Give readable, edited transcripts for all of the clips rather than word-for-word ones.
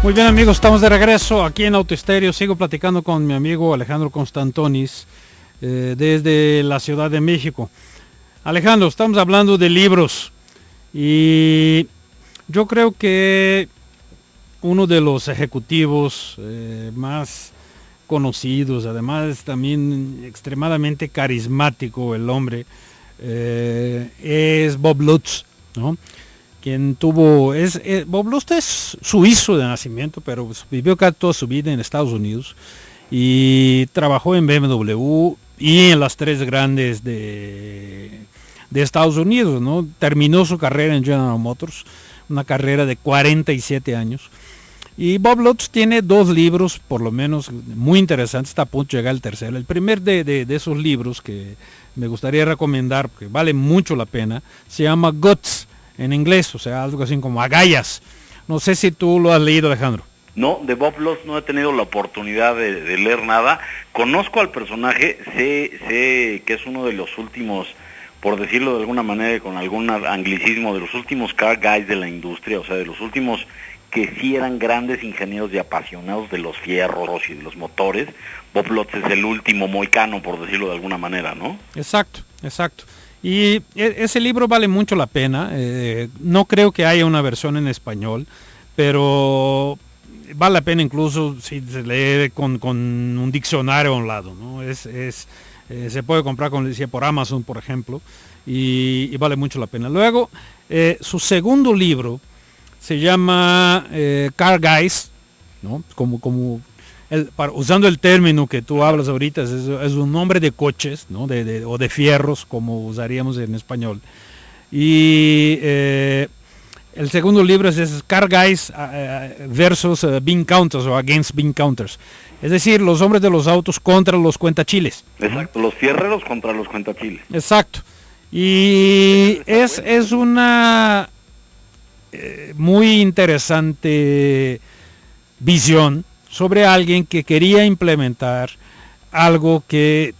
Muy bien, amigos, estamos de regreso aquí en Autoestéreo. Sigo platicando con mi amigo Alejandro Constantonis desde la Ciudad de México. Alejandro, estamos hablando de libros y yo creo que uno de los ejecutivos más conocidos, además también extremadamente carismático el hombre, es Bob Lutz, ¿no? Quien tuvo, Bob Lutz es suizo de nacimiento, pero vivió casi toda su vida en Estados Unidos y trabajó en BMW y en las tres grandes de Estados Unidos, ¿no? Terminó su carrera en General Motors, una carrera de 47 años. Y Bob Lutz tiene dos libros, por lo menos, muy interesantes, está a punto de llegar el tercero. El primer de esos libros que me gustaría recomendar, porque vale mucho la pena, se llama Guts, en inglés, o sea, algo así como agallas. No sé si tú lo has leído, Alejandro. No, de Bob Lutz no he tenido la oportunidad de leer nada. Conozco al personaje, sé que es uno de los últimos, por decirlo de alguna manera, con algún anglicismo, de los últimos car guys de la industria, o sea, de los últimos que sí eran grandes ingenieros y apasionados de los fierros y de los motores. Bob Lutz es el último moicano, por decirlo de alguna manera, ¿no? Exacto, exacto. Y ese libro vale mucho la pena. No creo que haya una versión en español, pero vale la pena incluso si se lee con un diccionario a un lado, ¿no? Se puede comprar, como decía, por Amazon, por ejemplo, y vale mucho la pena. Luego, su segundo libro se llama Car Guys, ¿no? Usando el término que tú hablas ahorita, es un nombre de coches, ¿no? O de fierros, como usaríamos en español. Y el segundo libro es Car Guys versus Bean Counters o Against Bean Counters. Es decir, los hombres de los autos contra los cuentachiles. Exacto, ¿no? Los fierreros contra los cuentachiles. Exacto. Y es una muy interesante visión sobre alguien que quería implementar algo que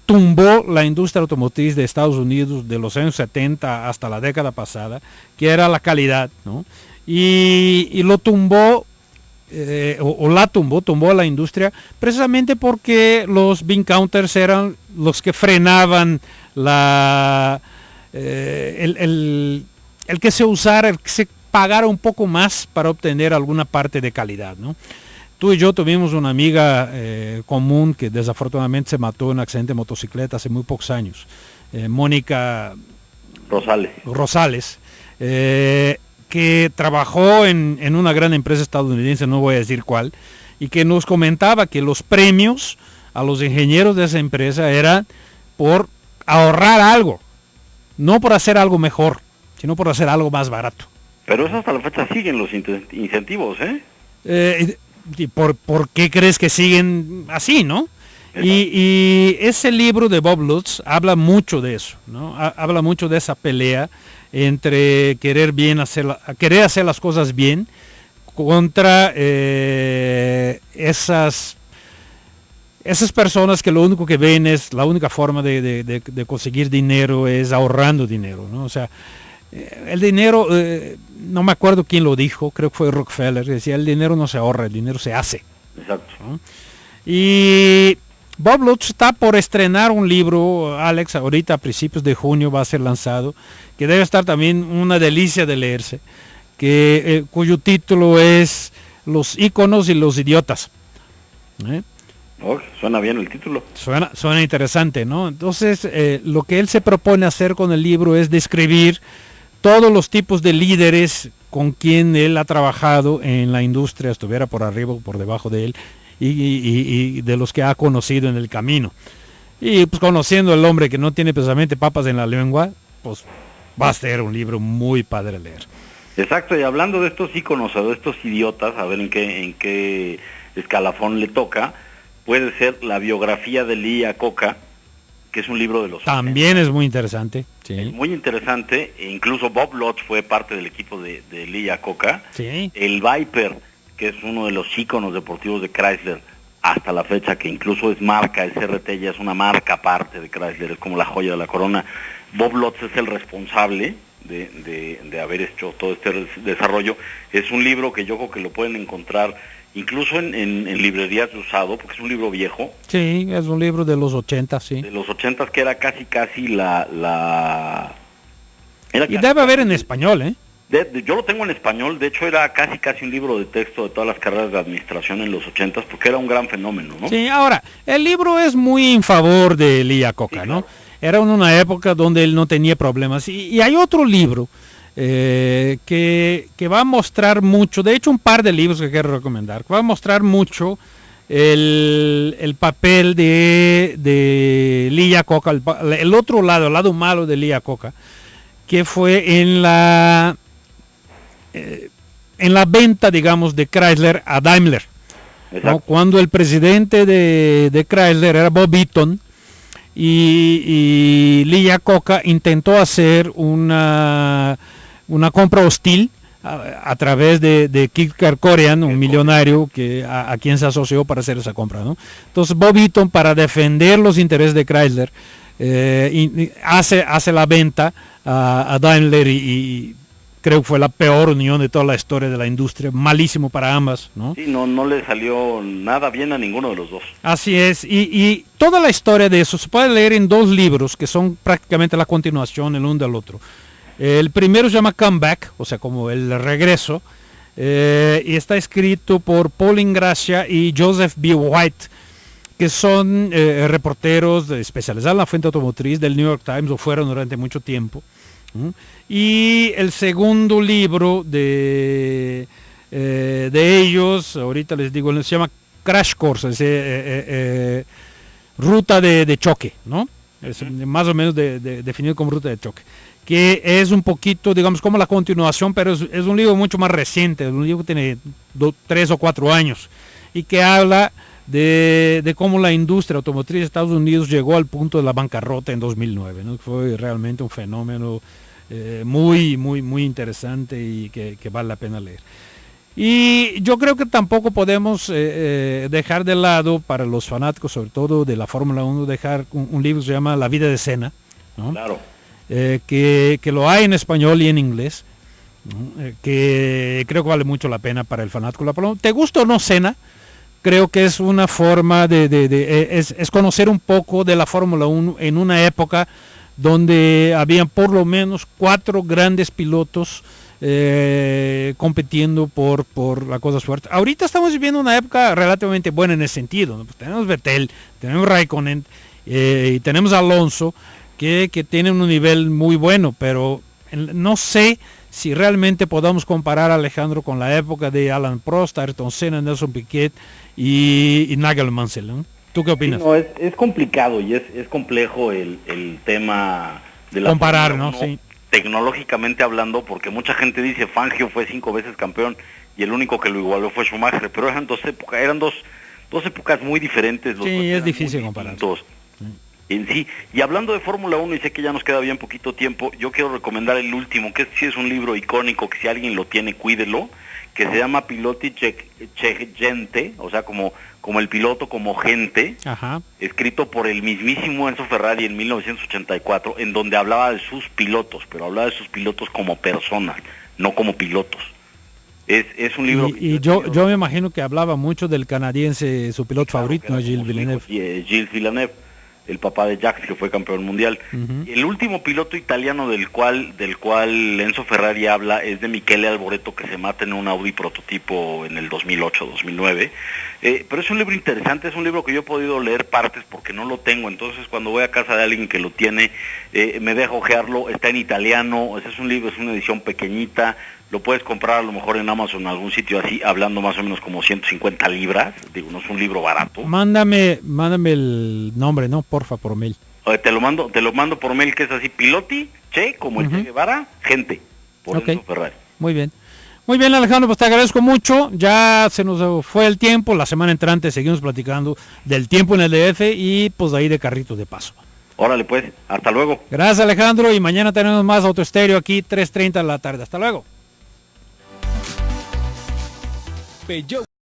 tumbó la industria automotriz de Estados Unidos de los años 70 hasta la década pasada, que era la calidad, ¿no? Y lo tumbó, tumbó a la industria precisamente porque los bean counters eran los que frenaban el que se usara, el que se pagara un poco más para obtener alguna parte de calidad, ¿no? Tú y yo tuvimos una amiga común que desafortunadamente se mató en un accidente de motocicleta hace muy pocos años, Mónica Rosales, que trabajó en una gran empresa estadounidense, no voy a decir cuál, y que nos comentaba que los premios a los ingenieros de esa empresa eran por ahorrar algo, no por hacer algo mejor, sino por hacer algo más barato. Pero eso hasta la fecha siguen los incentivos, ¿Y por qué crees que siguen así, no? Y ese libro de Bob Lutz habla mucho de eso, ¿no? Habla mucho de esa pelea entre querer hacer las cosas bien contra esas personas que lo único que ven es la única forma de conseguir dinero es ahorrando dinero, ¿no? O sea, el dinero, no me acuerdo quién lo dijo, creo que fue Rockefeller, que decía, el dinero no se ahorra, el dinero se hace. Exacto. ¿No? Y Bob Lutz está por estrenar un libro, Alex, ahorita a principios de junio va a ser lanzado, que debe estar también una delicia de leerse, cuyo título es Los íconos y los idiotas. Oh, suena bien el título. Suena interesante, ¿no? Entonces, lo que él se propone hacer con el libro es describir todos los tipos de líderes con quien él ha trabajado en la industria, estuviera por arriba o por debajo de él, y de los que ha conocido en el camino. Y pues conociendo al hombre que no tiene precisamente papas en la lengua, pues va a ser un libro muy padre leer. Exacto, y hablando de estos íconos o de estos idiotas, a ver en qué escalafón le toca, puede ser la biografía de Lee Iacocca, que es un libro de los... También 80. Es muy interesante. Sí. Es muy interesante, e incluso Bob Lutz fue parte del equipo de Lee Iacocca. Sí. El Viper, que es uno de los íconos deportivos de Chrysler hasta la fecha, que incluso es marca, el CRT ya es una marca aparte de Chrysler, es como la joya de la corona. Bob Lutz es el responsable de haber hecho todo este desarrollo. Es un libro que yo creo que lo pueden encontrar incluso en librerías de usado, porque es un libro viejo. Sí, es un libro de los 80, sí. De los 80, que era casi era y debe haber en español, ¿eh? Yo lo tengo en español, de hecho era casi un libro de texto de todas las carreras de administración en los 80, porque era un gran fenómeno, ¿no? Sí, ahora, el libro es muy en favor de Lee Iacocca, sí, ¿no? Claro. Era en una época donde él no tenía problemas. Y hay otro libro que va a mostrar mucho, de hecho un par de libros que quiero recomendar, que va a mostrar mucho el papel de Lee Iacocca, el otro lado, el lado malo de Lee Iacocca, que fue en la venta, digamos, de Chrysler a Daimler, ¿no? Cuando el presidente de Chrysler era Bob Eaton, y Lee Iacocca intentó hacer una compra hostil a través de Kid Kerkorian, un millonario a quien se asoció para hacer esa compra, ¿no? Entonces Bob Eaton, para defender los intereses de Chrysler, hace la venta a Daimler y creo que fue la peor unión de toda la historia de la industria, malísimo para ambas, ¿no? Sí, no le salió nada bien a ninguno de los dos. Así es, y toda la historia de eso se puede leer en dos libros que son prácticamente la continuación el uno del otro. El primero se llama Comeback, o sea, como el regreso, y está escrito por Paul Ingracia y Joseph B. White, que son reporteros especializados en la fuente automotriz del New York Times, o fueron durante mucho tiempo. Y el segundo libro de ellos, ahorita les digo, se llama Crash Course, ruta de choque, ¿no? Es más o menos definido como ruta de choque, que es un poquito, digamos, como la continuación, pero es un libro mucho más reciente, es un libro que tiene 3 o 4 años, y que habla de cómo la industria automotriz de Estados Unidos llegó al punto de la bancarrota en 2009, ¿no? Fue realmente un fenómeno muy interesante y que vale la pena leer. Y yo creo que tampoco podemos dejar de lado, para los fanáticos sobre todo de la Fórmula 1, dejar un libro que se llama La vida de Senna, ¿no? Claro. Que lo hay en español y en inglés, ¿no? Que creo que vale mucho la pena para el fanático de la Fórmula 1. ¿Te gusta o no Senna? Creo que es una forma es conocer un poco de la Fórmula 1 en una época donde habían por lo menos 4 grandes pilotos compitiendo por las cosas fuertes. Ahorita estamos viviendo una época relativamente buena en ese sentido, ¿no? Pues tenemos Vettel, tenemos Raikkonen y tenemos Alonso que tienen un nivel muy bueno, pero no sé si realmente podamos comparar a Alejandro con la época de Alan Prost, Ayrton Senna, Nelson Piquet y Nigel Mansell, ¿no? ¿Tú qué opinas? Sí, no, es complicado y es complejo el tema de la comparar, ¿no? Sí. Tecnológicamente hablando, porque mucha gente dice Fangio fue 5 veces campeón y el único que lo igualó fue Schumacher, pero eran dos épocas muy diferentes. Sí, es difícil comparar. En sí, y hablando de Fórmula 1, y sé que ya nos queda bien poquito tiempo, yo quiero recomendar el último, que sí es un libro icónico, que si alguien lo tiene, cuídelo, que se llama Piloti Gente, o sea, como el piloto, como gente. Ajá. Escrito por el mismísimo Enzo Ferrari en 1984, en donde hablaba de sus pilotos, pero hablaba de sus pilotos como personas, no como pilotos. Es un libro... Y yo me imagino que hablaba mucho del canadiense, su piloto favorito, ¿no? Gilles Villeneuve. Gilles Villeneuve, el papá de Jacques, que fue campeón mundial. El último piloto italiano del cual Enzo Ferrari habla es de Michele Alboreto, que se mata en un Audi prototipo en el 2008-2009. Pero es un libro interesante, es un libro que yo he podido leer partes porque no lo tengo, entonces cuando voy a casa de alguien que lo tiene, me deja ojearlo, está en italiano, es un libro, es una edición pequeñita, lo puedes comprar a lo mejor en Amazon, en algún sitio así, hablando más o menos como 150 libras, digo, no es un libro barato. Mándame el nombre, ¿no? Porfa, por mail. Te lo mando por mail, que es así, Piloti, como el Che Guevara, gente, por Enzo Ferrari. Muy bien. Muy bien, Alejandro, pues te agradezco mucho. Ya se nos fue el tiempo. La semana entrante seguimos platicando del tiempo en el DF y pues de ahí de carritos de paso. Órale pues, hasta luego. Gracias, Alejandro, y mañana tenemos más Autoestéreo aquí, 3:30 de la tarde. Hasta luego.